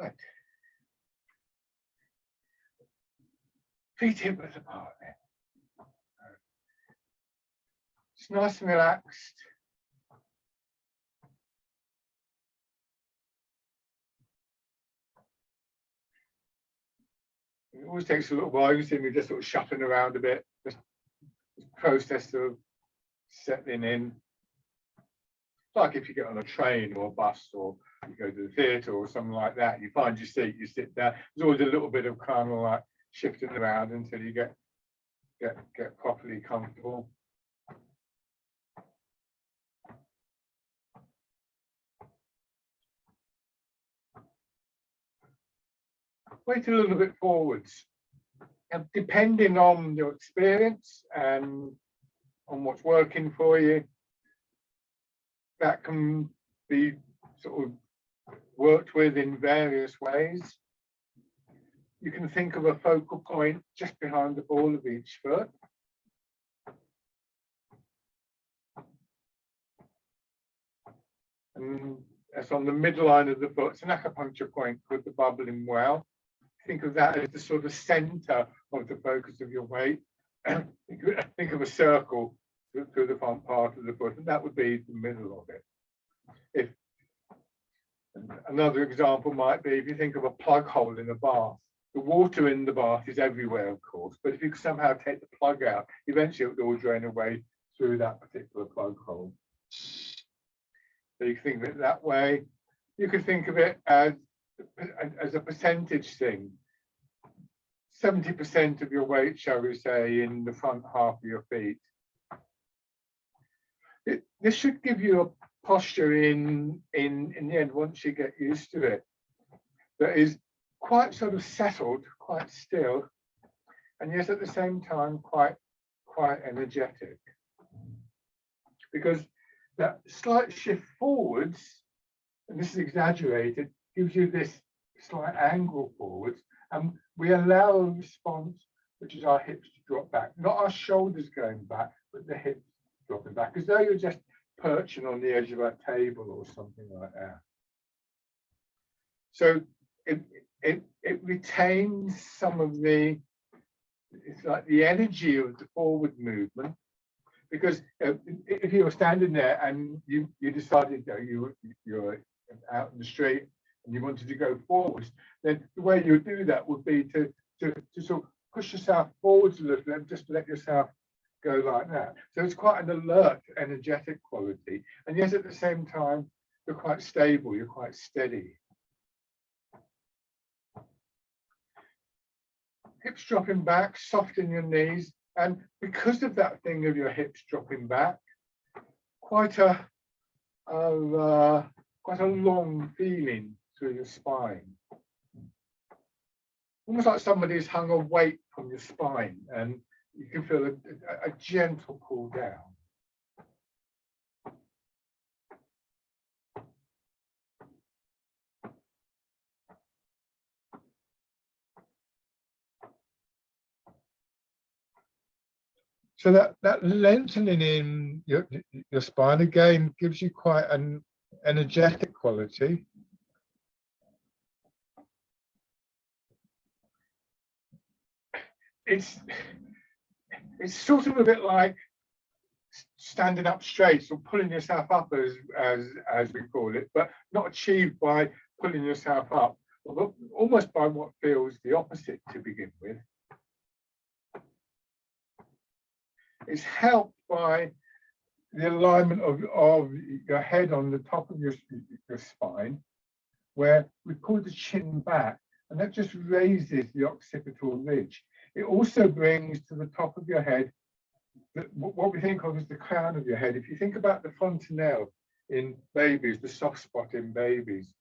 Right. Feet hip width apart then. It's nice and relaxed. It always takes a little while. You see me just sort of shuffling around a bit. Just process of settling in. Like if you get on a train or a bus or you go to the theatre or something like that, you find your seat, you sit there. There's always a little bit of kind of like shifting around until you get properly comfortable. Wait a little bit forwards. And depending on your experience and on what's working for you, that can be sort of worked with in various ways. You can think of a focal point just behind the ball of each foot. And that's on the midline of the foot. It's an acupuncture point with the bubbling well. Think of that as the sort of center of the focus of your weight. Think of a circle through the front part of the foot, and that would be the middle of it. If another example might be if you think of a plug hole in a bath. The water in the bath is everywhere, of course, but if you somehow take the plug out, eventually it will all drain away through that particular plug hole. So you can think of it that way. You could think of it as a percentage thing. 70% of your weight, shall we say, in the front half of your feet. This should give you a posture in the end, once you get used to it, that is quite sort of settled, quite still, and yet at the same time quite energetic. Because that slight shift forwards, and this is exaggerated, gives you this slight angle forwards, and we allow a response, which is our hips to drop back, not our shoulders going back, but the hips dropping back, as though you're just perching on the edge of a table or something like that. So it retains some of the, it's like the energy of the forward movement, because if you were standing there and you decided that you're out in the street and you wanted to go forwards, then the way you would do that would be to sort of push yourself forwards a little and just let yourself go like that. So it's quite an alert, energetic quality, and yet at the same time you're quite stable, you're quite steady. Hips dropping back, soften your knees, and because of that thing of your hips dropping back, quite a long feeling through your spine. Almost like somebody's hung a weight from your spine, and you can feel a gentle pull down. So that lengthening in your spine again gives you quite an energetic quality. It's sort of a bit like standing up straight or pulling yourself up, as we call it, but not achieved by pulling yourself up, almost by what feels the opposite to begin with. It's helped by the alignment of your head on the top of your spine, where we pull the chin back, and that just raises the occipital ridge. It also brings to the top of your head what we think of as the crown of your head. If you think about the fontanelle in babies, the soft spot in babies,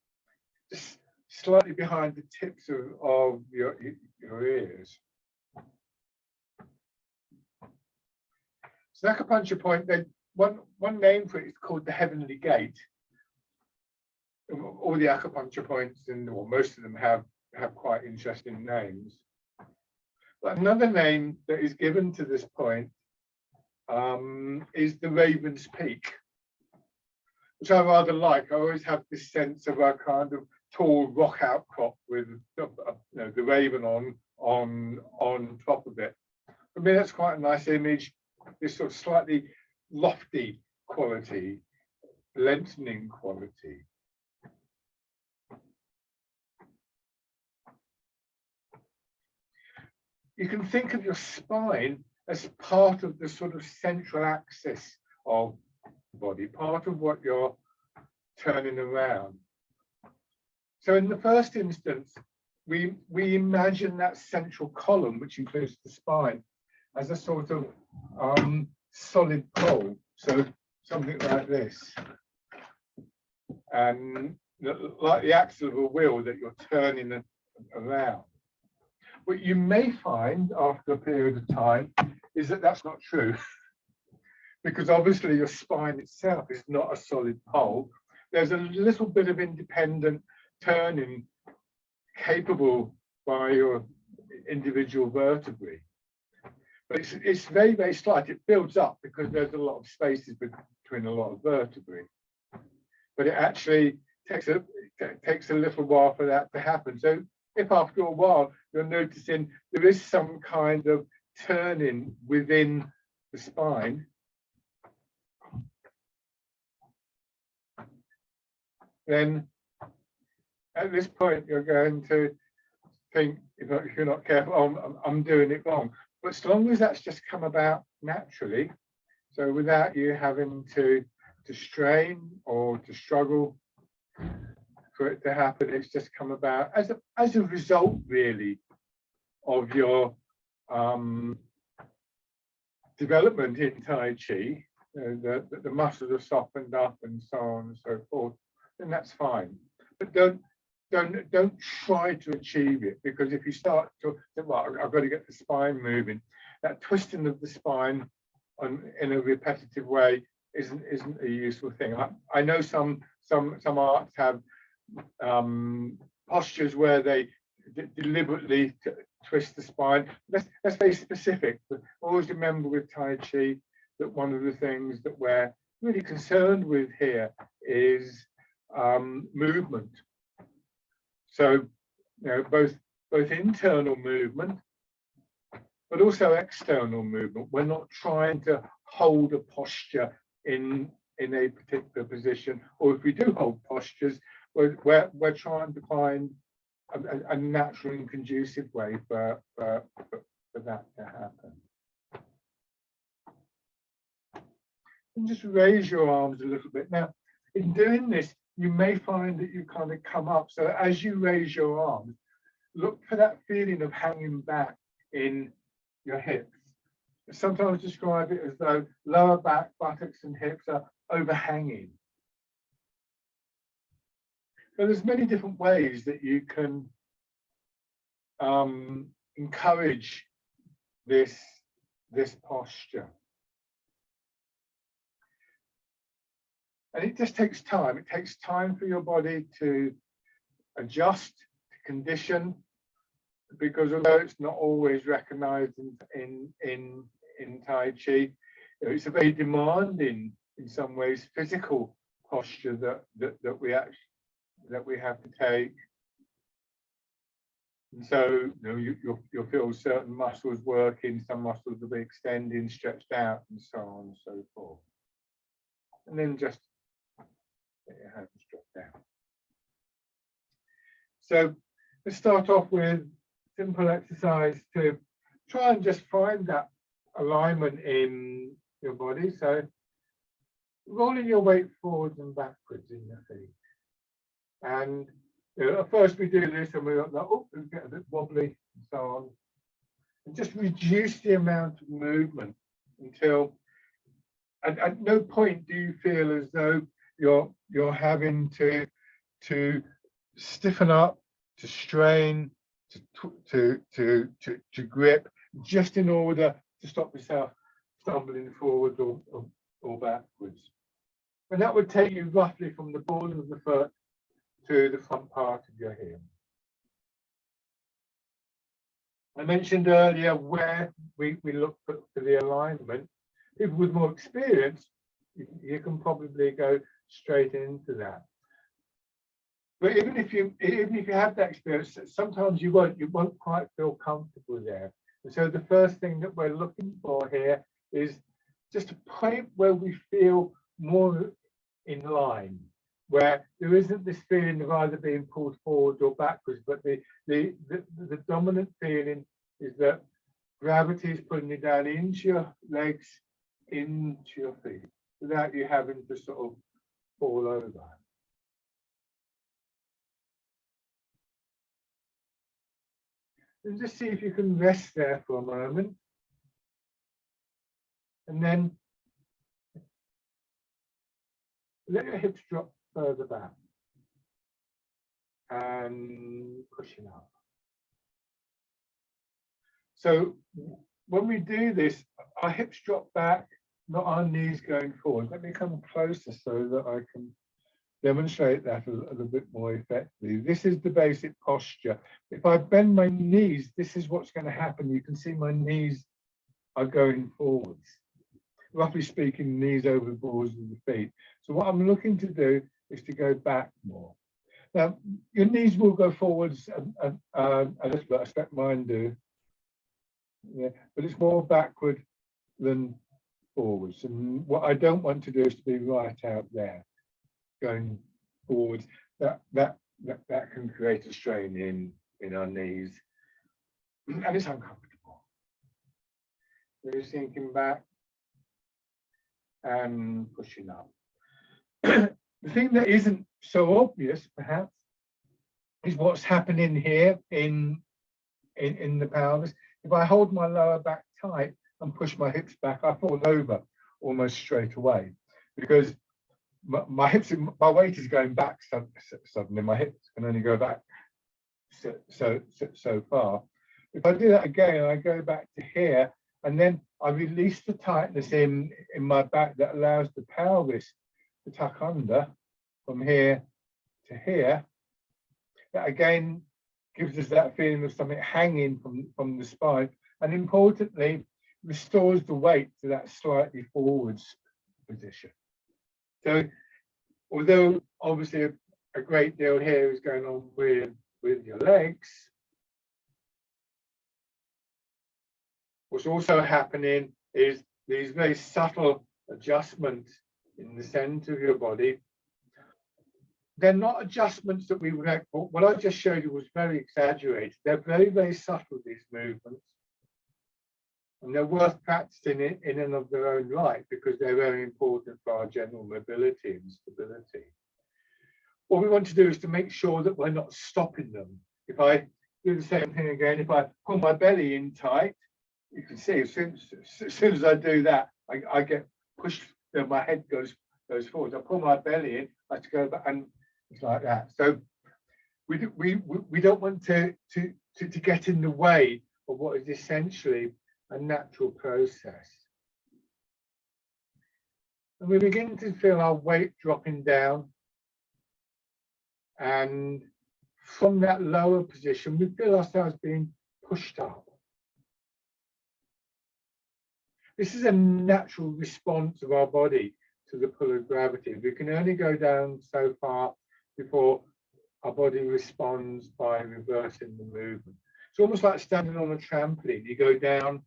just slightly behind the tips of your ears. So acupuncture point, then one name for it is called the heavenly gate. All the acupuncture points, or most of them, have quite interesting names. But another name that is given to this point is the Raven's Peak, which I rather like. I always have this sense of a kind of tall rock outcrop with the raven on top of it. For me, that's quite a nice image. This sort of slightly lofty quality, lengthening quality. You can think of your spine as part of the sort of central axis of the body, part of what you're turning around. So in the first instance, we imagine that central column, which includes the spine, as a sort of solid pole. So something like this. And like the axle of a wheel that you're turning around. What you may find after a period of time is that that's not true. Because obviously your spine itself is not a solid pole. There's a little bit of independent turning capable by your individual vertebrae. But it's very, very slight. It builds up because there's a lot of spaces between a lot of vertebrae. But it actually takes a little while for that to happen. So if after a while you're noticing there is some kind of turning within the spine, then at this point you're going to think, if you're not careful, oh, I'm doing it wrong. But as long as that's just come about naturally, so without you having to strain or to struggle for it to happen, it's just come about as a result, really, of your development in Tai Chi. The muscles are softened up and so on and so forth, then that's fine. But don't try to achieve it, because if you start to think, well, I've got to get the spine moving, that twisting of the spine in a repetitive way isn't a useful thing. I know some arts have postures where they deliberately twist the spine. That's very specific. But always remember with Tai Chi that one of the things that we're really concerned with here is movement. So, both internal movement, but also external movement. We're not trying to hold a posture in a particular position, or if we do hold postures, we're trying to find a natural and conducive way for that to happen. And just raise your arms a little bit. Now, in doing this, you may find that you kind of come up. So as you raise your arms, look for that feeling of hanging back in your hips. I sometimes describe it as though lower back, buttocks and hips are overhanging. So there's many different ways that you can encourage this posture. And it just takes time. It takes time for your body to adjust, to condition, because although it's not always recognized in Tai Chi, it's a very demanding, in some ways, physical posture that we have to take. And so you'll feel certain muscles working, some muscles will be extending, stretched out, and so on and so forth. And then just let your hands drop down. So let's start off with simple exercise to try and just find that alignment in your body. So rolling your weight forwards and backwards in your feet. And at first we do this and we're like, oh, we get a bit wobbly and so on. And just reduce the amount of movement until at no point do you feel as though you're having to stiffen up, to strain, to grip, just in order to stop yourself stumbling forward or backwards. And that would take you roughly from the ball of the foot to the front part of your heel. I mentioned earlier where we look for the alignment. People with more experience, you can probably go straight into that. But even if you have that experience, sometimes you won't quite feel comfortable there. And so the first thing that we're looking for here is just a point where we feel more in line, where there isn't this feeling of either being pulled forward or backwards, but the dominant feeling is that gravity is pulling you down into your legs, into your feet, without you having to sort of fall over. And just see if you can rest there for a moment. And then let your hips drop further back. And pushing up. So when we do this, our hips drop back, not our knees going forward. Let me come closer so that I can demonstrate that a little bit more effectively. This is the basic posture. If I bend my knees, this is what's going to happen. You can see my knees are going forwards. Roughly speaking, knees over the balls of the feet. So what I'm looking to do is to go back more. Now, your knees will go forwards a little bit. I expect mine do. Yeah, but it's more backward than forwards. And what I don't want to do is to be right out there, going forwards. That can create a strain in our knees, and it's uncomfortable. We're sinking back and pushing up. The thing that isn't so obvious, perhaps, is what's happening here in the pelvis. If I hold my lower back tight and push my hips back, I fall over almost straight away, because my hips, my weight is going back suddenly. My hips can only go back so far. If I do that again, I go back to here, and then I release the tightness in my back that allows the pelvis to tuck under from here to here. That again gives us that feeling of something hanging from the spine, and importantly, restores the weight to that slightly forwards position. So, although obviously a great deal here is going on with your legs, what's also happening is these very subtle adjustments in the center of your body. They're not adjustments that we would make. What I just showed you was very exaggerated. They're very, very subtle, these movements. And they're worth practicing in and of their own right, because they're very important for our general mobility and stability. What we want to do is to make sure that we're not stopping them. If I do the same thing again, if I pull my belly in tight, you can see as soon as I do that, I get pushed, my head goes forward. I pull my belly in, I have to go back, and it's like that. So we don't want to get in the way of what is essentially a natural process. And we begin to feel our weight dropping down, and from that lower position, we feel ourselves being pushed up. This is a natural response of our body to the pull of gravity. We can only go down so far before our body responds by reversing the movement. It's almost like standing on a trampoline. You go down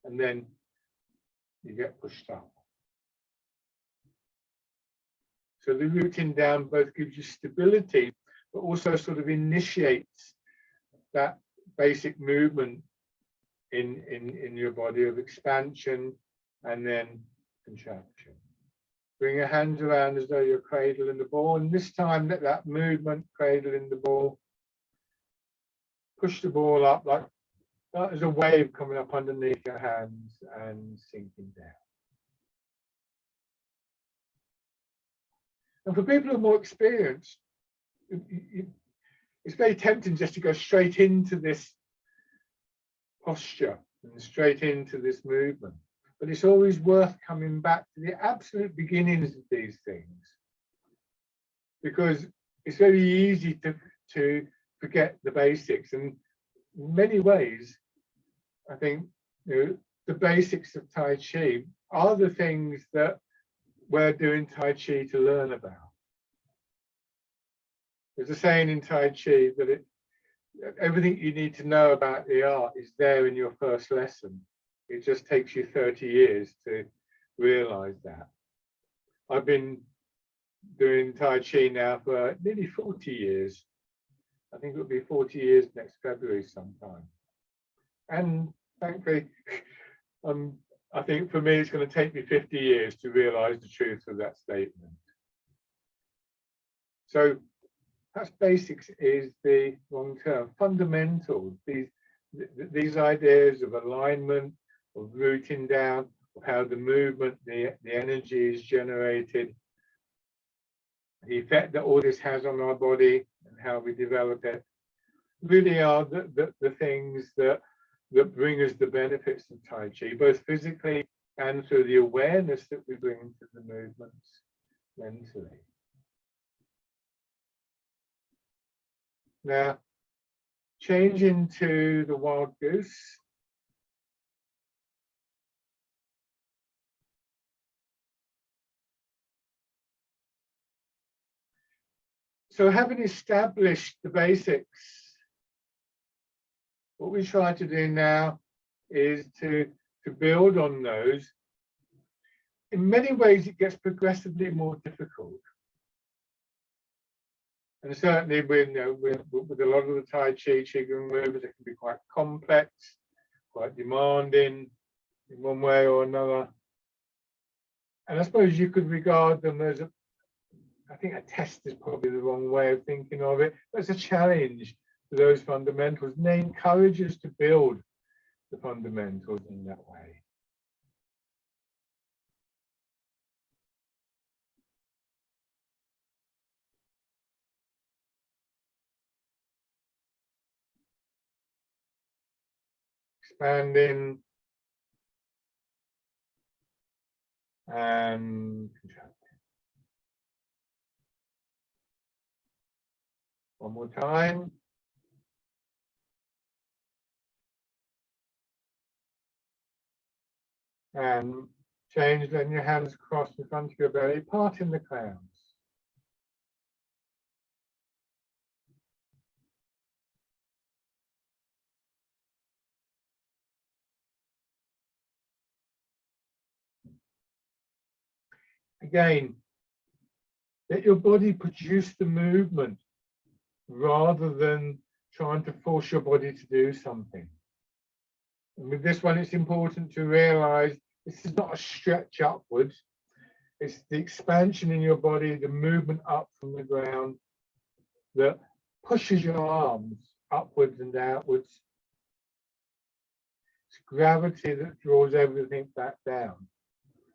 and then you get pushed up. So the rooting down both gives you stability, but also sort of initiates that basic movement in your body of expansion and then contraction. Bring your hands around as though you're cradling the ball, and this time let that movement cradling the ball. Push the ball up like that, as a wave coming up underneath your hands and sinking down. And for people who are more experienced, it's very tempting just to go straight into this posture and straight into this movement. But it's always worth coming back to the absolute beginnings of these things, because it's very easy to forget the basics. And in many ways, I think the basics of Tai Chi are the things that we're doing Tai Chi to learn about. There's a saying in Tai Chi that everything you need to know about the art is there in your first lesson. It just takes you 30 years to realize that. I've been doing Tai Chi now for nearly 40 years. I think it'll be 40 years next February sometime. And thankfully, I think for me, it's going to take me 50 years to realize the truth of that statement. So that's basics is the long term fundamentals, these ideas of alignment, of rooting down, of how the movement, the energy is generated, the effect that all this has on our body and how we develop it, really are the things that bring us the benefits of Tai Chi, both physically and through the awareness that we bring to the movements mentally. Now, changing to the wild goose. So having established the basics, what we try to do now is to build on those. In many ways, it gets progressively more difficult. And certainly with a lot of the Tai Chi, Qigong movements, it can be quite complex, quite demanding in one way or another. And I suppose you could regard them as I think a test is probably the wrong way of thinking of it, but it's a challenge to those fundamentals, and they encourage us to build the fundamentals in that way. Expanding and contracting. One more time. And change, letting your hands cross in front of your belly, parting the clouds. Again, let your body produce the movement rather than trying to force your body to do something. And with this one, it's important to realize this is not a stretch upwards. It's the expansion in your body, the movement up from the ground that pushes your arms upwards and outwards. It's gravity that draws everything back down.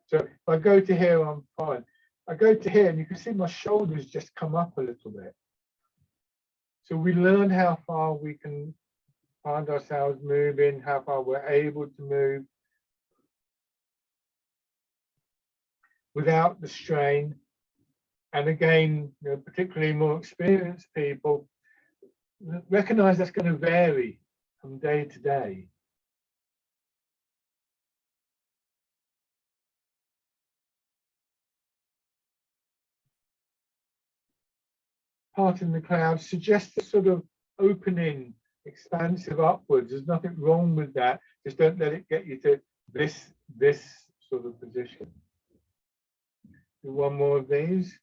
So if I go to here, I'm fine. I go to here and you can see my shoulders just come up a little bit. So we learn how far we can find ourselves moving, how far we're able to move without the strain. And again, particularly more experienced people, recognize that's going to vary from day to day. Parting the clouds suggests a sort of opening, expansive upwards. There's nothing wrong with that. Just don't let it get you to this sort of position. Do one more of these.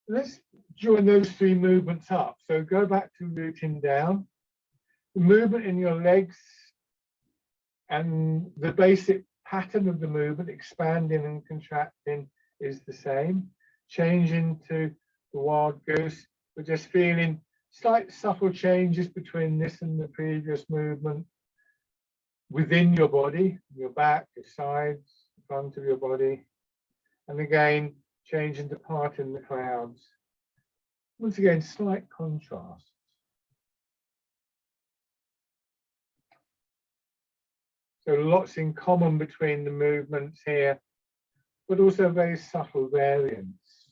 Let's join those three movements up. So go back to rooting down. The movement in your legs and the basic pattern of the movement, expanding and contracting, is the same. Changing to the wild goose, we're just feeling slight subtle changes between this and the previous movement within your body, your back, your sides, the front of your body. And again, changing to parting the clouds. Once again, slight contrast. So lots in common between the movements here, but also very subtle variants.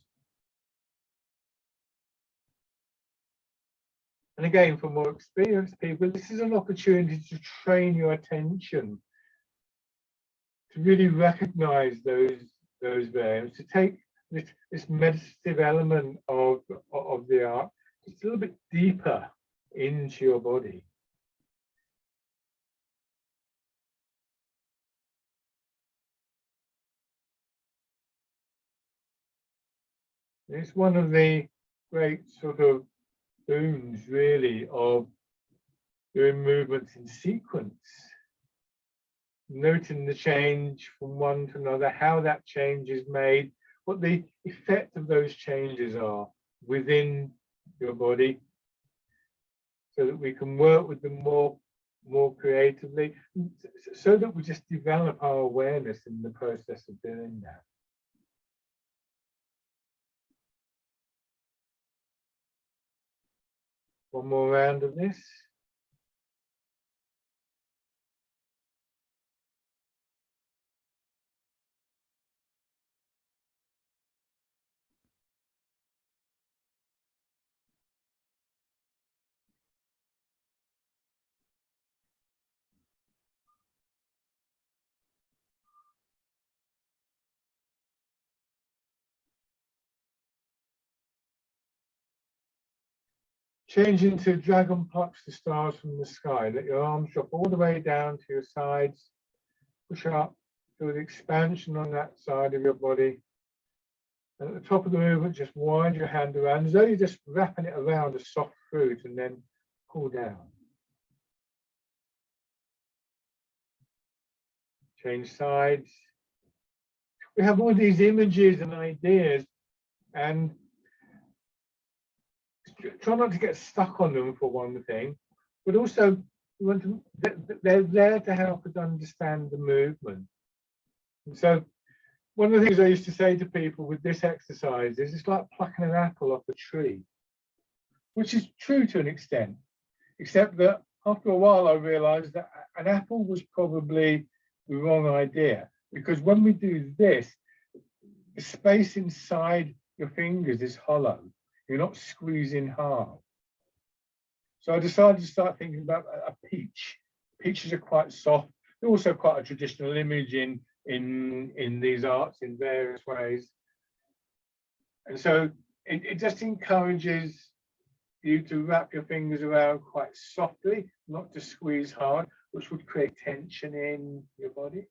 And again, for more experienced people, this is an opportunity to train your attention to really recognize those variants, to take this meditative element of the art just a little bit deeper into your body. It's one of the great sort of boons, really, of doing movements in sequence, noting the change from one to another, how that change is made, what the effect of those changes are within your body, so that we can work with them more creatively, so that we just develop our awareness in the process of doing that. One more round of this. Change into dragon plucks the stars from the sky. Let your arms drop all the way down to your sides. Push up, feel the expansion on that side of your body. And at the top of the movement, just wind your hand around as though you're just wrapping it around a soft fruit, and then pull down. Change sides. We have all these images and ideas, and try not to get stuck on them for one thing, but also they're there to help us understand the movement. And so one of the things I used to say to people with this exercise is it's like plucking an apple off a tree, which is true to an extent, except that after a while I realized that an apple was probably the wrong idea, because when we do this, the space inside your fingers is hollow. You're not squeezing hard. So I decided to start thinking about a peach. Peaches are quite soft. They're also quite a traditional image in these arts in various ways. And so it just encourages you to wrap your fingers around quite softly, not to squeeze hard, which would create tension in your body.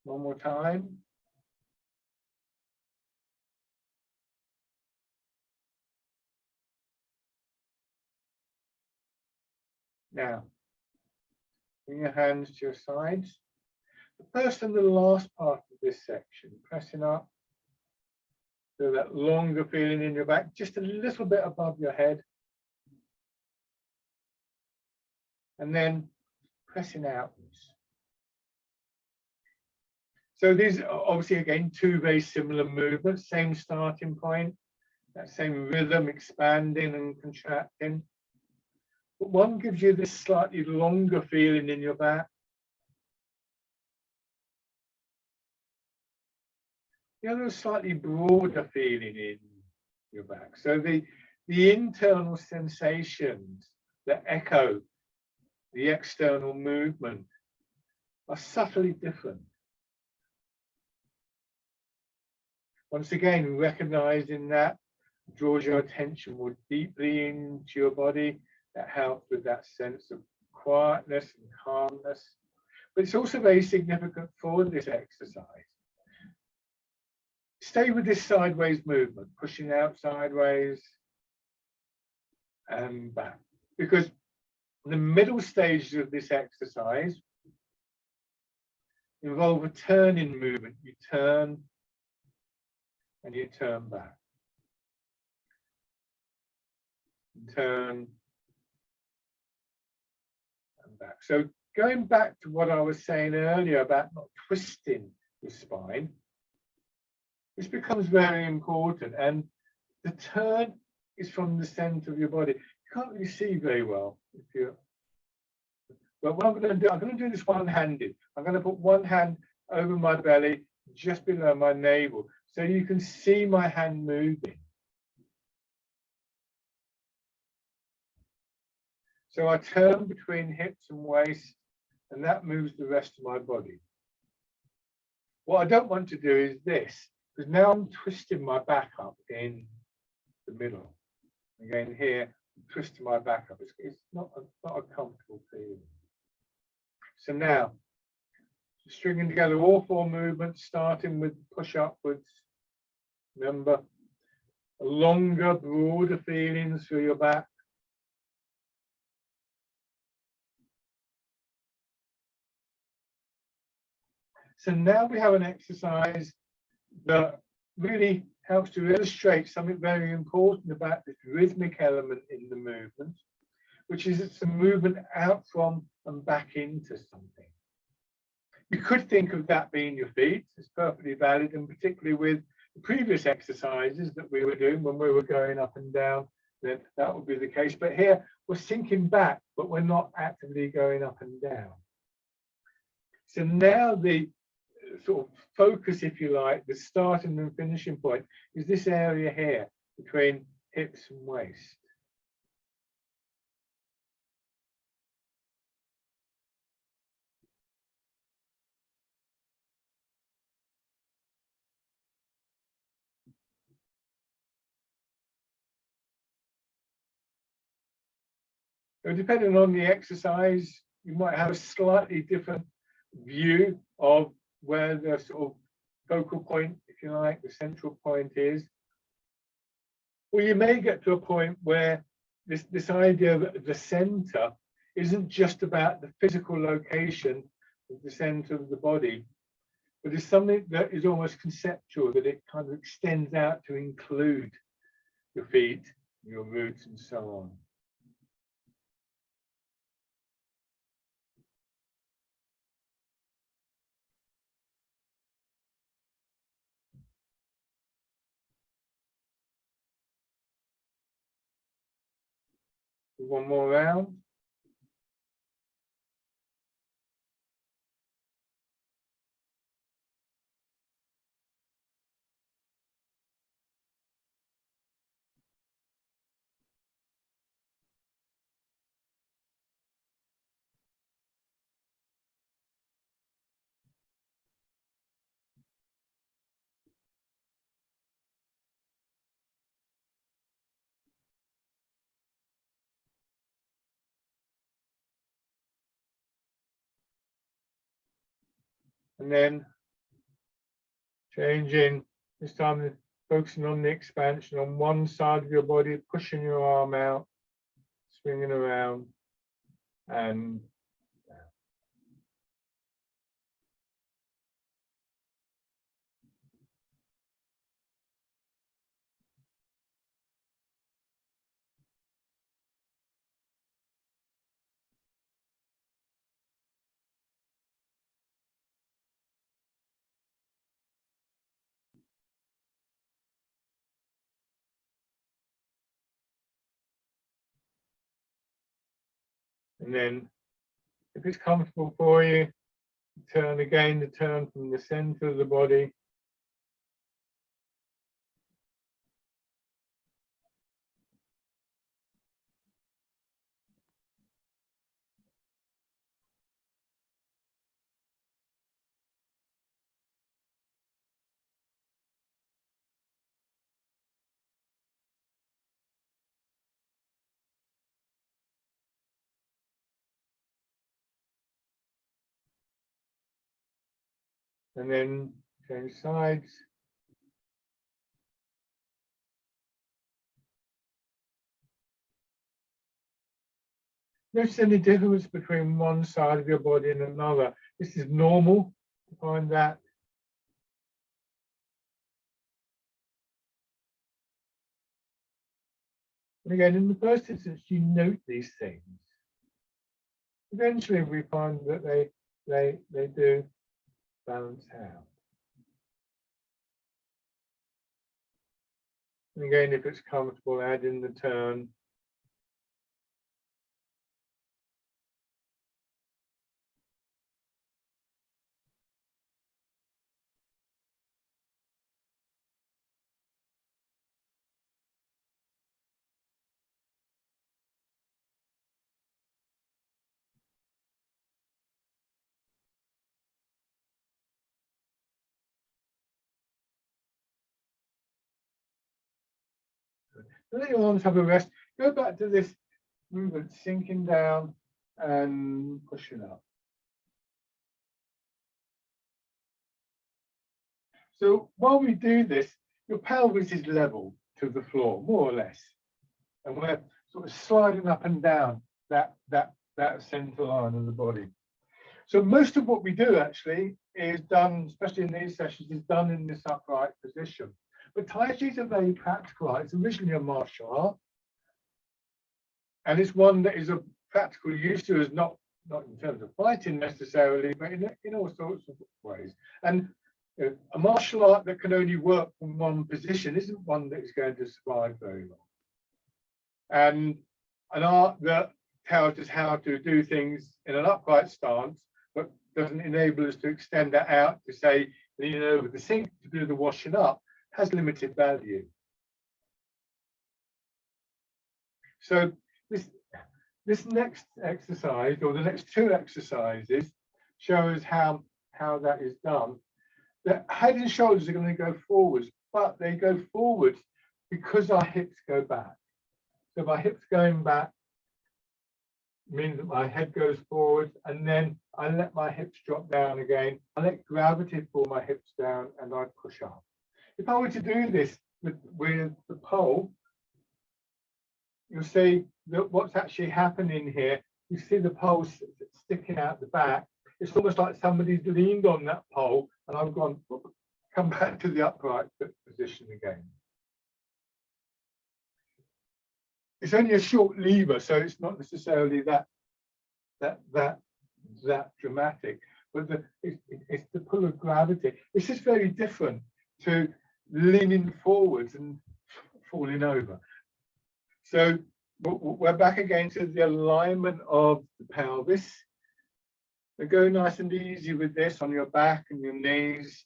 One more time. Now, bring your hands to your sides. The first and the last part of this section, pressing up, feel that longer feeling in your back, just a little bit above your head. And then pressing outwards. So these are obviously, again, two very similar movements, same starting point, that same rhythm, expanding and contracting. But one gives you this slightly longer feeling in your back. The other is slightly broader feeling in your back. So the internal sensations that echo the external movement are subtly different. Once again, recognizing that draws your attention more deeply into your body. That helps with that sense of quietness and calmness. But it's also very significant for this exercise. Stay with this sideways movement, pushing out sideways and back. Because the middle stages of this exercise involve a turning movement. You turn and you turn back. Turn and back. So going back to what I was saying earlier about not twisting the spine, this becomes very important. And the turn is from the center of your body. You can't really see very well if you're, But what I'm going to do this one-handed. I'm going to put one hand over my belly, just below my navel, so you can see my hand moving. So I turn between hips and waist, and that moves the rest of my body. What I don't want to do is this, because now I'm twisting my back up in the middle. Again, here, I'm twisting my back up. It's not a comfortable feeling. So now, stringing together all four movements, starting with push upwards. Remember, a longer, broader feeling through your back. So now we have an exercise that really helps to illustrate something very important about this rhythmic element in the movement, which is it's a movement out from and back into something. You could think of that being your feet. It's perfectly valid, and particularly with the previous exercises that we were doing when we were going up and down, that would be the case. But here we're sinking back, but we're not actively going up and down. So now the sort of focus, if you like, the starting and finishing point is this area here between hips and waist. So depending on the exercise, you might have a slightly different view of where the sort of focal point, if you like, the central point is. Or you may get to a point where this idea of the center isn't just about the physical location of the center of the body, but it's something that is almost conceptual, that it kind of extends out to include your feet, your roots, and so on. One more round. And then changing, this time focusing on the expansion on one side of your body, pushing your arm out, swinging around, and down. And then, if it's comfortable for you, turn again, the turn from the center of the body. And then change sides. Notice any difference between one side of your body and another. This is normal to find that. And again, in the first instance, you note these things. Eventually, we find that they do balance out. And again, if it's comfortable, add in the turn. Let your arms have a rest. Go back to this movement, sinking down and pushing up. So while we do this, your pelvis is level to the floor, more or less. And we're sort of sliding up and down that central line of the body. So most of what we do actually is done, especially in these sessions, is done in this upright position. But Tai Chi is a very practical art. It's originally a martial art. And it's one that is a practical use to us, not in terms of fighting necessarily, but in all sorts of ways. And a martial art that can only work from one position isn't one that is going to survive very long. And an art that tells us how to do things in an upright stance, but doesn't enable us to extend that out to, say, leaning over the sink to do the washing up, has limited value. So this next exercise, or the next two exercises, show us how that is done. The head and shoulders are going to go forwards, but they go forwards because our hips go back. So my hips going back means that my head goes forward, and then I let my hips drop down again. I let gravity pull my hips down, and I push up. If I were to do this with the pole, you'll see that what's actually happening here, you see the pole sticking out the back. It's almost like somebody's leaned on that pole and I've gone, come back to the upright position again. It's only a short lever, so it's not necessarily that dramatic, but it's the pull of gravity. This is very different to leaning forwards and falling over. So we're back again to the alignment of the pelvis. So go nice and easy with this on your back and your knees.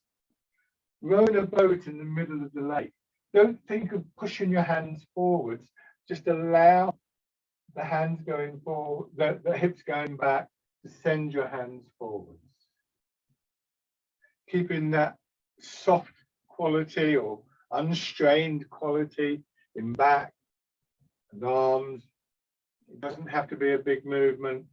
Rowing a boat in the middle of the lake. Don't think of pushing your hands forwards. Just allow the hands going forward, the hips going back, to send your hands forwards. Keeping that soft quality or unstrained quality in back and arms. It doesn't have to be a big movement.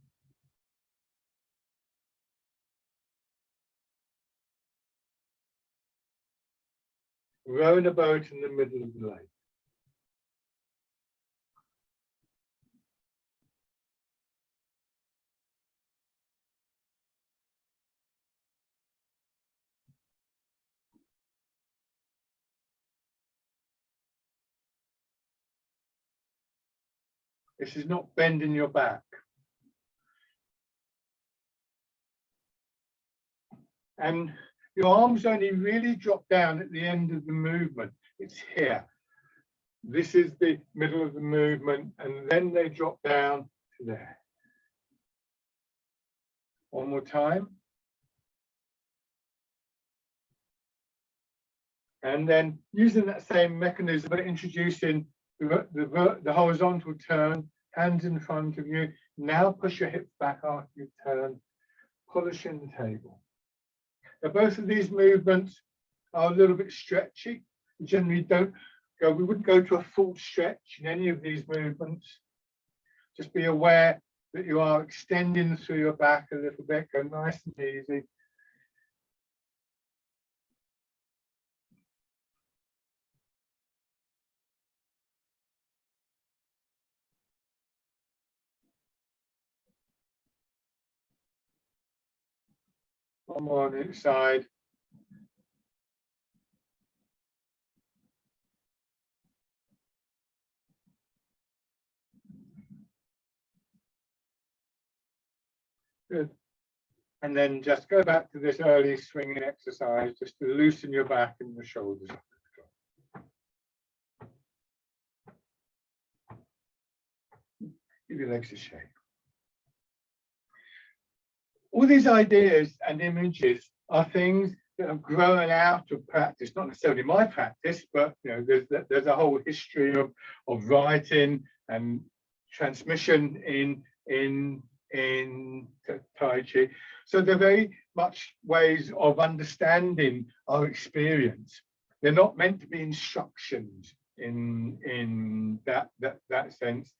Rowing a boat in the middle of the lake. This is not bending your back. And your arms only really drop down at the end of the movement. It's here. This is the middle of the movement, and then they drop down to there. One more time. And then using that same mechanism, but introducing the horizontal turn, hands in front of you. Now push your hips back after you turn, polishing the table. Now both of these movements are a little bit stretchy. We generally we wouldn't go to a full stretch in any of these movements. Just be aware that you are extending through your back a little bit, go nice and easy. One more on each side. Good. And then just go back to this early swinging exercise, just to loosen your back and your shoulders. Give your legs a shake. All these ideas and images are things that have grown out of practice, not necessarily my practice, but there's a whole history of writing and transmission in Tai Chi. So they're very much ways of understanding our experience. They're not meant to be instructions. in that sense.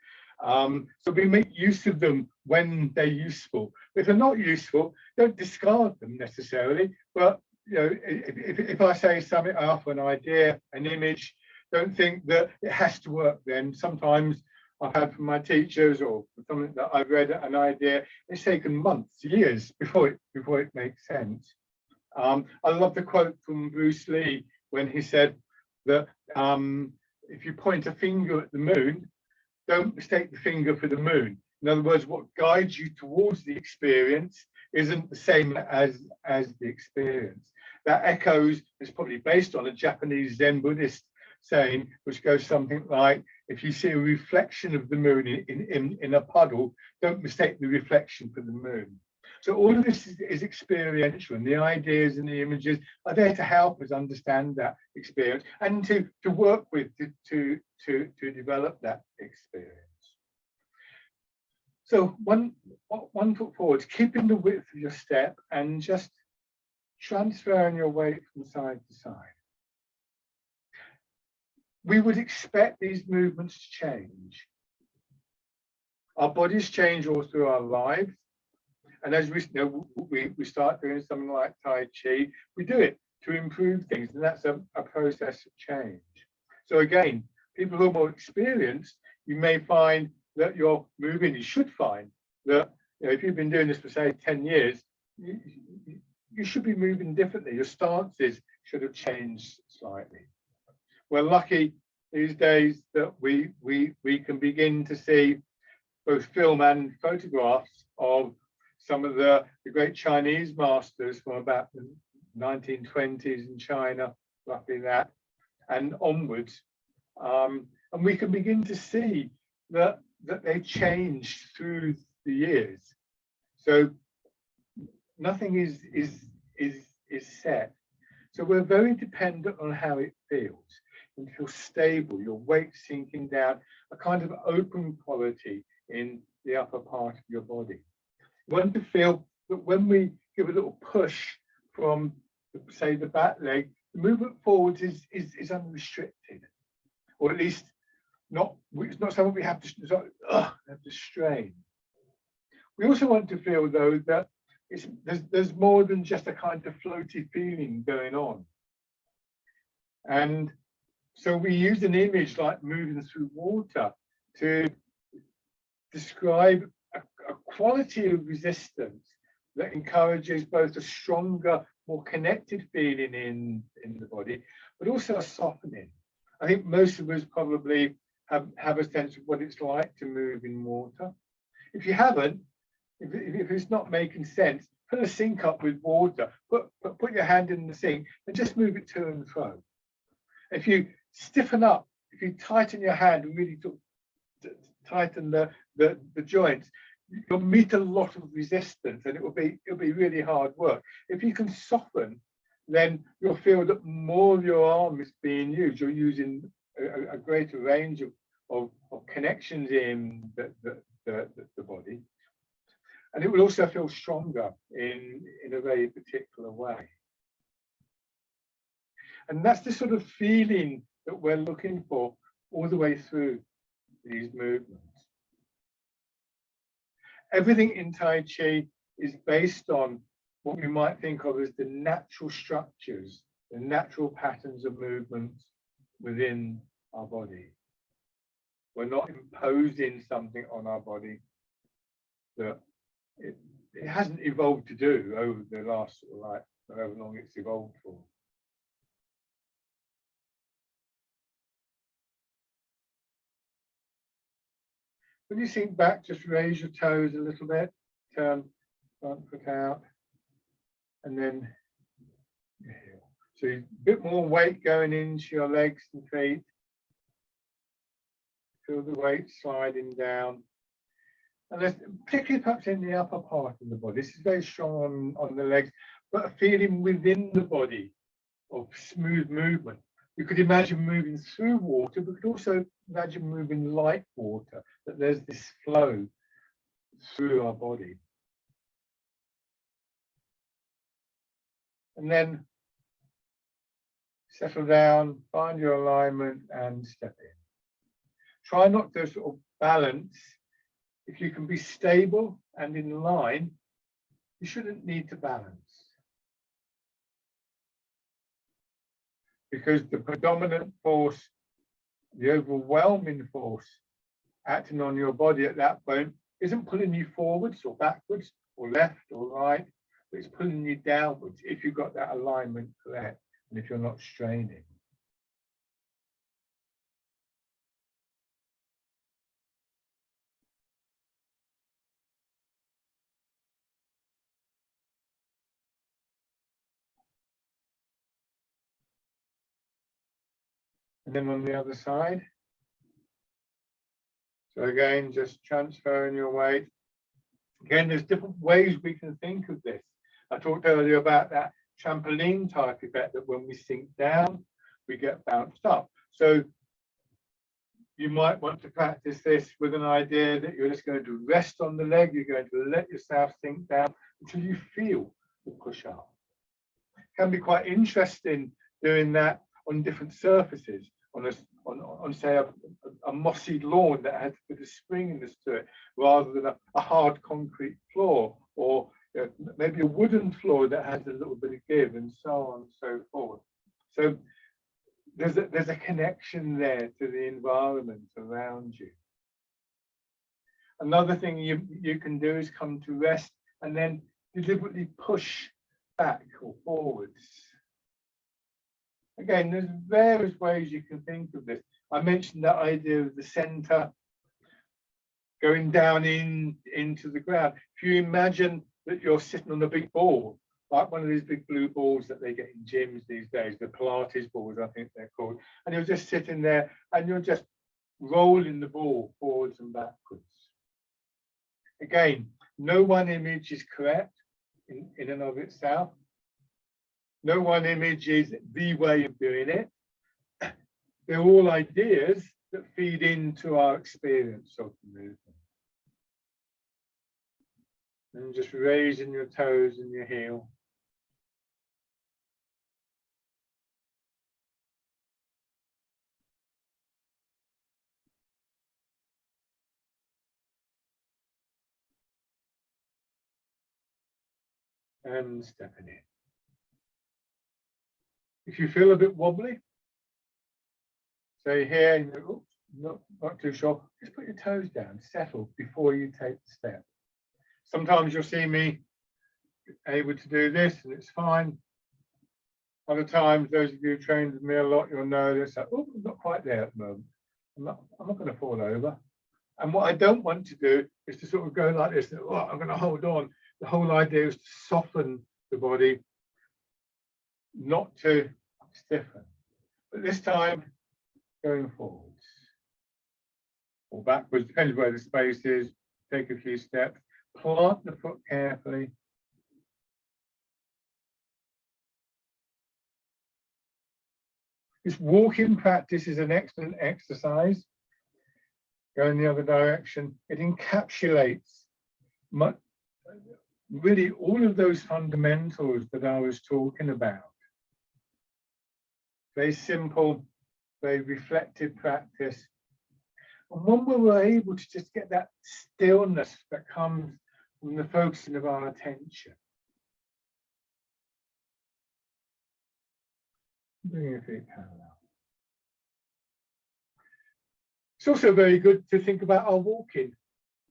So we make use of them when they're useful. If they're not useful, don't discard them necessarily. But you know, if I say something, I offer an idea, an image, don't think that it has to work then. Sometimes I've had from my teachers or something that I've read an idea, it's taken months, years before it makes sense. I love the quote from Bruce Lee when he said that if you point a finger at the moon, don't mistake the finger for the moon. In other words, what guides you towards the experience isn't the same as the experience. That echoes, it's probably based on a Japanese Zen Buddhist saying, which goes something like, if you see a reflection of the moon in a puddle, don't mistake the reflection for the moon. So all of this is experiential, and the ideas and the images are there to help us understand that experience and to work with to develop that experience. So one foot forward, keeping the width of your step and just transferring your weight from side to side. We would expect these movements to change. Our bodies change all through our lives. And as we know, we start doing something like Tai Chi, we do it to improve things, and that's a process of change. So again, people who are more experienced, you may find that you're moving, you should find that, you know, if you've been doing this for say 10 years, you should be moving differently. Your stances should have changed slightly. We're lucky these days that we can begin to see both film and photographs of some of the great Chinese masters from about the 1920s in China, roughly that, and onwards. And we can begin to see that they changed through the years. So nothing is set. So we're very dependent on how it feels. You feel stable, your weight sinking down, a kind of open quality in the upper part of your body. You want to feel that when we give a little push from, say, the back leg, the movement forwards is unrestricted, or at least it's not something we have to strain. We also want to feel, though, that there's more than just a kind of floaty feeling going on. And so we use an image like moving through water to describe a quality of resistance that encourages both a stronger, more connected feeling in the body, but also a softening. I think most of us probably have a sense of what it's like to move in water. If you haven't, if it's not making sense, fill a sink up with water, put your hand in the sink and just move it to and fro. If you stiffen up, if you tighten your hand and really tighten the joints, you'll meet a lot of resistance, and it'll be really hard work. If you can soften, then you'll feel that more of your arm is being used. You're using a greater range of connections in the body, and it will also feel stronger in a very particular way. And that's the sort of feeling that we're looking for all the way through these movements. Everything in Tai Chi is based on what we might think of as the natural structures, the natural patterns of movements within our body. We're not imposing something on our body that it hasn't evolved to do over the last, like, however long it's evolved for. When you sink back, just raise your toes a little bit, turn front foot out, and then so a bit more weight going into your legs and feet. Feel the weight sliding down. And there's, particularly perhaps in the upper part of the body, this is very strong on the legs, but a feeling within the body of smooth movement. You could imagine moving through water, but could also imagine moving like water, that there's this flow through our body. And then Settle down, find your alignment and step in. Try not to sort of balance. If you can be stable and in line, you shouldn't need to balance. Because the predominant force, the overwhelming force acting on your body at that point isn't pulling you forwards or backwards or left or right, but it's pulling you downwards if you've got that alignment correct and if you're not straining. And then on the other side. So again, just transferring your weight. Again, there's different ways we can think of this. I talked earlier about that trampoline type effect, that when we sink down, we get bounced up. So you might want to practice this with an idea that you're just going to rest on the leg. You're going to let yourself sink down until you feel the push up. It can be quite interesting doing that on different surfaces, on say a mossy lawn that has a bit of springiness to it, rather than a hard concrete floor, or maybe a wooden floor that has a little bit of give, and so on and so forth. So there's a connection there to the environment around you. Another thing you can do is come to rest and then deliberately push back or forwards. Again, there's various ways you can think of this. I mentioned that idea of the center going down into the ground. If you imagine that you're sitting on a big ball, like one of these big blue balls that they get in gyms these days, the Pilates balls, I think they're called, and you're just sitting there and you're just rolling the ball forwards and backwards. Again, no one image is correct in and of itself. No one image is the way of doing it. They're all ideas that feed into our experience of the movement. And just raising your toes and your heel. And stepping in. If you feel a bit wobbly, say here, and you go, not too sure, just put your toes down, settle before you take the step. Sometimes you'll see me able to do this and it's fine. Other times, those of you who trained with me a lot, you'll know this, like, oh, I'm not quite there at the moment. I'm not going to fall over. And what I don't want to do is to sort of go like this, oh, I'm going to hold on. The whole idea is to soften the body, not to stiffen. But this time, going forwards or backwards, depending where the space is. Take a few steps, plant the foot carefully. This walking practice is an excellent exercise. Go in the other direction. It encapsulates really all of those fundamentals that I was talking about. Very simple, very reflective practice. And when we're able to just get that stillness that comes from the focusing of our attention. Bring your feet parallel. It's also very good to think about our walking.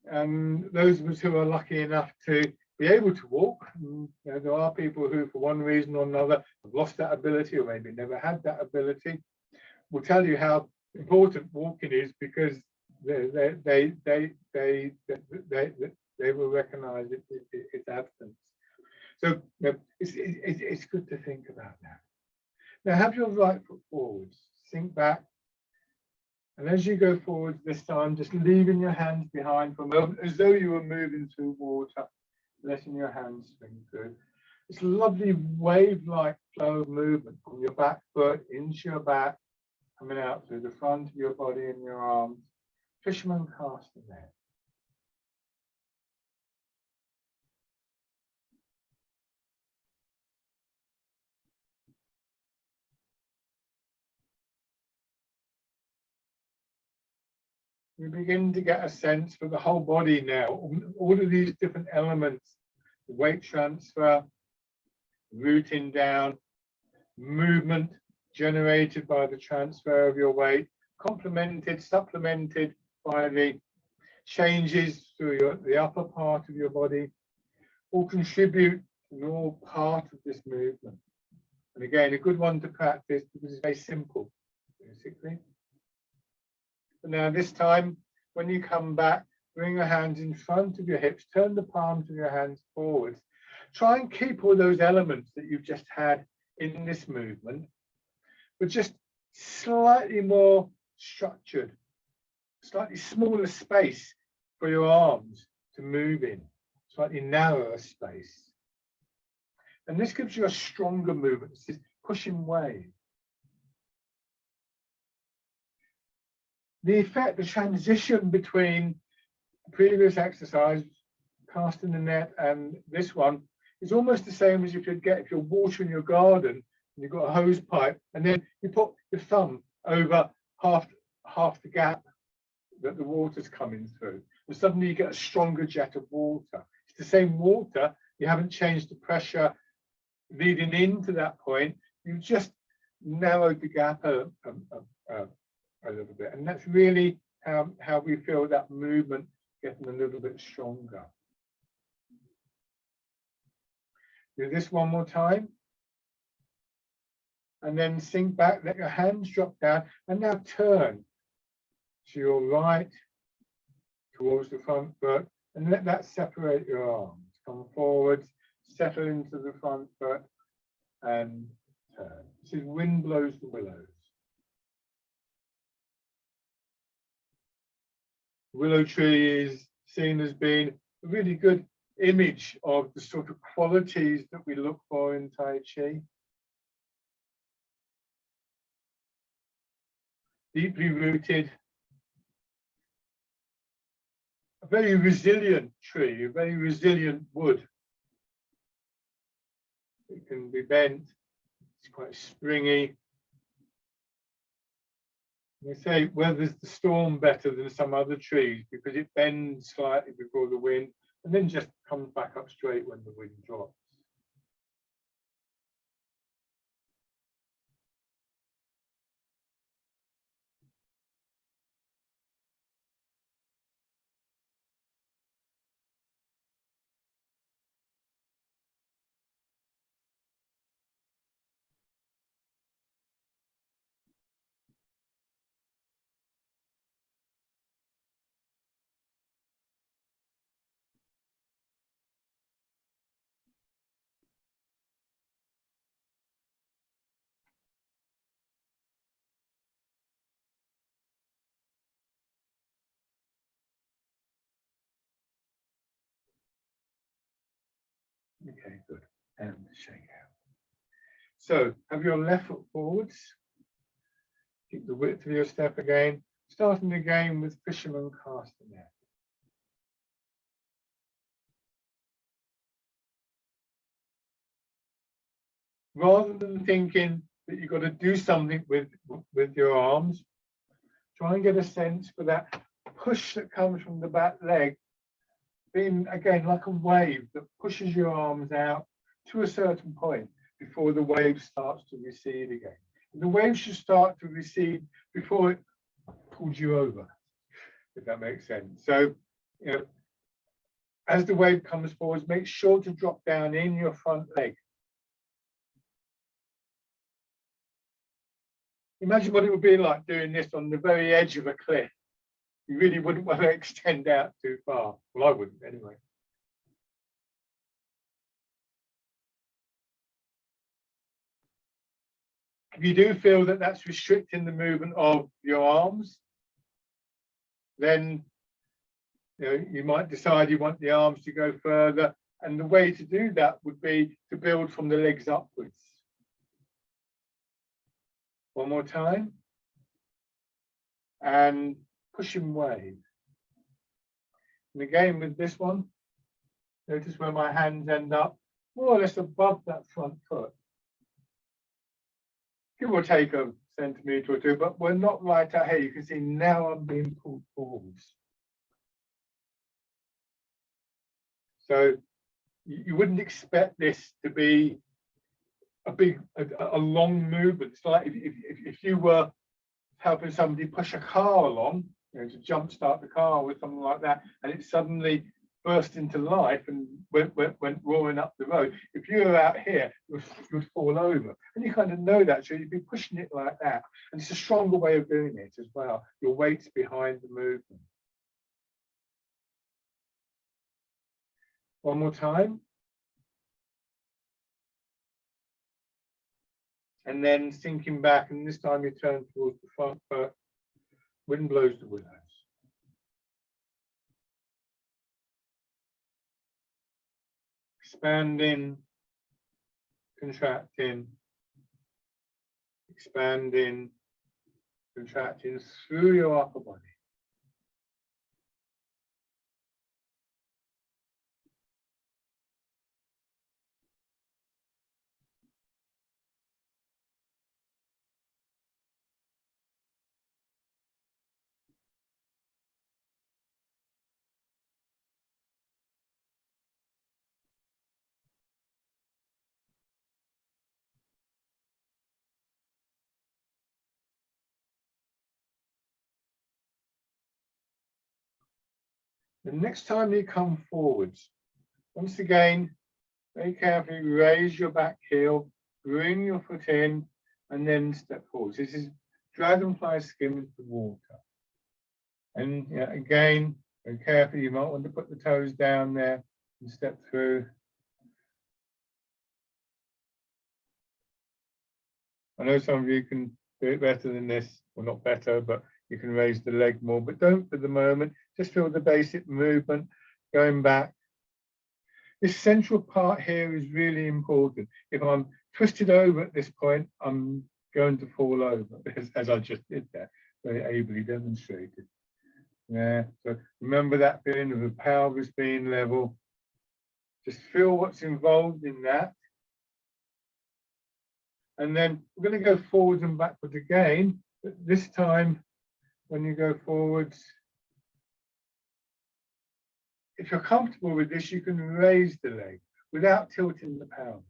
Those of us who are lucky enough to be able to walk, there are people who, for one reason or another, have lost that ability or maybe never had that ability, will tell you how important walking is, because they will recognize its absence. So it's good to think about that. Now have your right foot forwards, sink back, and as you go forwards this time, just leaving your hands behind for a moment, as though you were moving through water, letting your hands swing through. It's a lovely wave-like flow of movement from your back foot into your back, coming out through the front of your body and your arms. Fisherman casting there. we begin to get a sense for the whole body now, all of these different elements, the weight transfer, rooting down, movement generated by the transfer of your weight, complemented, supplemented by the changes through the upper part of your body, all contribute to all part of this movement. And again, a good one to practice because it's very simple, basically. But now this time, when you come back, bring your hands in front of your hips, turn the palms of your hands forwards. Try and keep all those elements that you've just had in this movement, but just slightly more structured, slightly smaller space for your arms to move in, slightly narrower space. And this gives you a stronger movement. This is pushing wave. The effect, the transition between the previous exercise, casting the net, and this one is almost the same as if you're watering your garden and you've got a hose pipe, and then you put your thumb over half the gap that the water's coming through, and suddenly you get a stronger jet of water. It's the same water, you haven't changed the pressure leading into that point, you've just narrowed the gap a little bit, and that's really how we feel that movement getting a little bit stronger. Do this one more time, and then sink back, let your hands drop down, and now turn to your right towards the front foot, and let that separate your arms. Come forwards, settle into the front foot, and turn. This is Wind Blows the Willows. Willow tree is seen as being a really good image of the sort of qualities that we look for in Tai Chi. Deeply rooted, a very resilient tree, a very resilient wood. It can be bent, it's quite springy. They say weathers the storm better than some other trees because it bends slightly before the wind and then just comes back up straight when the wind drops. Okay, good. And shake out. So have your left foot forwards. Keep the width of your step again. Starting again with fisherman cast the net. Rather than thinking that you've got to do something with your arms, try and get a sense for that push that comes from the back leg, being again like a wave that pushes your arms out to a certain point before the wave starts to recede again. And the wave should start to recede before it pulls you over, if that makes sense. So, you know, as the wave comes forward, make sure to drop down in your front leg. Imagine what it would be like doing this on the very edge of a cliff. You really wouldn't want to extend out too far. Well, I wouldn't anyway. If you do feel that that's restricting the movement of your arms, then you might decide you want the arms to go further. And the way to do that would be to build from the legs upwards. One more time. And pushing wave. And again with this one, notice where my hands end up, more or less above that front foot. Give or take a centimetre or two, but we're not right out here. You can see now I'm being pulled forwards. So you wouldn't expect this to be a long movement. It's like if you were helping somebody push a car along, you know, to jumpstart the car with something like that, and it suddenly burst into life and went roaring up the road. If you were out here, you would fall over, and you kind of know that, so you'd be pushing it like that. And it's a stronger way of doing it as well. Your weight's behind the movement. One more time. And then sinking back, and this time you turn towards the front foot. Wind blows the willows. Expanding, contracting, expanding, contracting through your upper body. The next time you come forwards, once again, very carefully raise your back heel, bring your foot in, and then step forwards. This is dragonfly skim into the water. And again, very carefully, you might want to put the toes down there and step through. I know some of you can do it better than this, or not better, but you can raise the leg more, but don't for the moment. Just feel the basic movement going back. This central part here is really important. If I'm twisted over at this point, I'm going to fall over, as I just did there, very ably demonstrated. Yeah, so remember that feeling of the pelvis being level. Just feel what's involved in that. And then we're going to go forwards and backwards again, but this time when you go forwards, if you're comfortable with this, you can raise the leg without tilting the pelvis.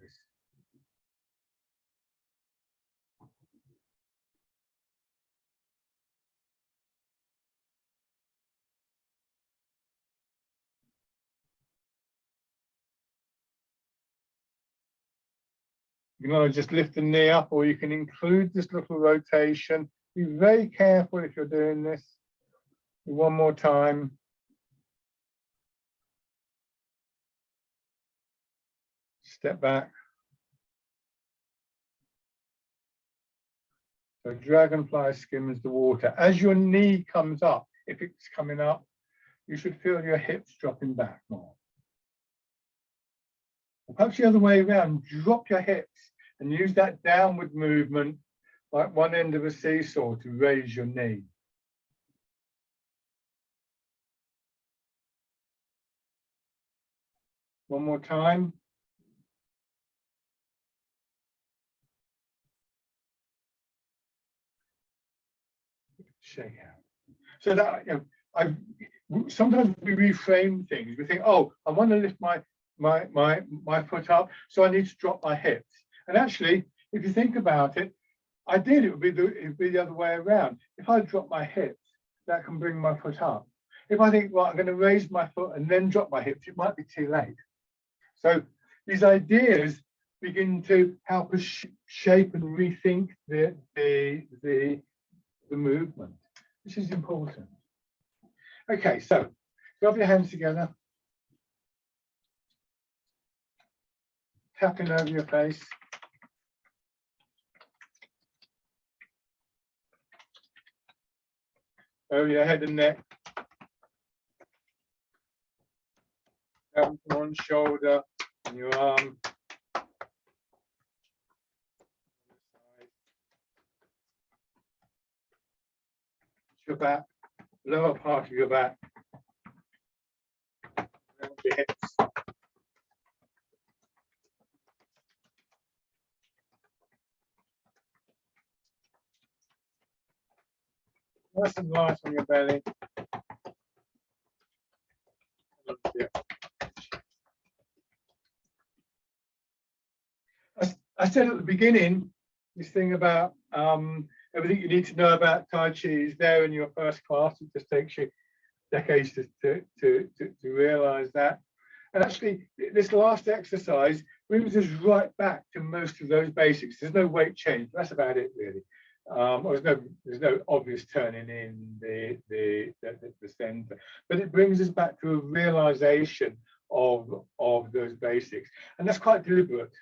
You can either just lift the knee up, or you can include this little rotation. Be very careful if you're doing this. One more time. Step back. So dragonfly skims the water. As your knee comes up, if it's coming up, you should feel your hips dropping back more. Or perhaps the other way around, drop your hips and use that downward movement like one end of a seesaw to raise your knee. One more time. Shake out. So that, sometimes we reframe things. We think, oh, I want to lift my foot up, so I need to drop my hips. And actually, if you think about it, ideally it would be the other way around. If I drop my hips, that can bring my foot up. If I think, well, I'm going to raise my foot and then drop my hips, it might be too late. So these ideas begin to help us shape and rethink the movement, which is important. Okay, so rub your hands together, tapping over your face. Over your head and neck. Down one shoulder and your arm. Your back, lower part of your back. Around your hips. Nice and light on your belly. I said at the beginning, this thing about everything you need to know about Tai Chi is there in your first class. It just takes you decades to realize that. And actually, this last exercise brings us right back to most of those basics. There's no weight change. That's about it, really. There's no obvious turning in the center, but it brings us back to a realization of those basics, and that's quite deliberate.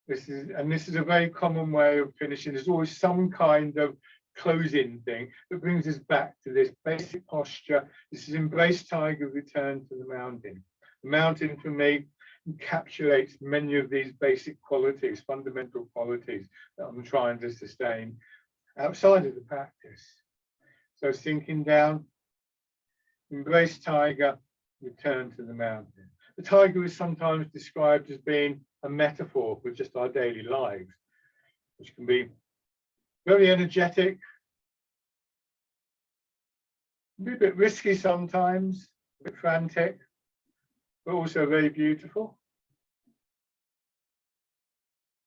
This is a very common way of finishing. There's always some kind of closing thing that brings us back to this basic posture. This is embrace tiger, return to the mountain. The mountain for me encapsulates many of these basic qualities, fundamental qualities that I'm trying to sustain outside of the practice. So sinking down, embrace tiger, return to the mountain. The tiger is sometimes described as being a metaphor for just our daily lives, which can be very energetic, be a bit risky sometimes, a bit frantic, but also very beautiful.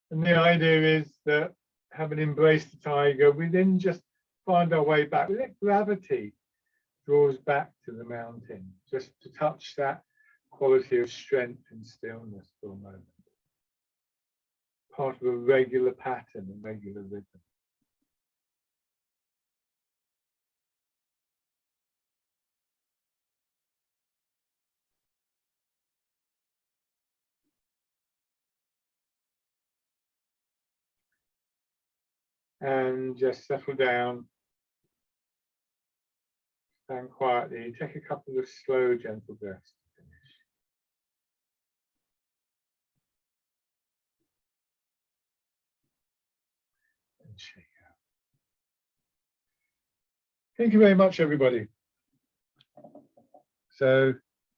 And the idea is that having embraced the tiger, we then just find our way back. We let gravity draws back to the mountain, just to touch that quality of strength and stillness for a moment. Part of a regular pattern and regular rhythm. And just settle down, stand quietly, take a couple of slow, gentle breaths to finish. And shake out. Thank you very much, everybody. So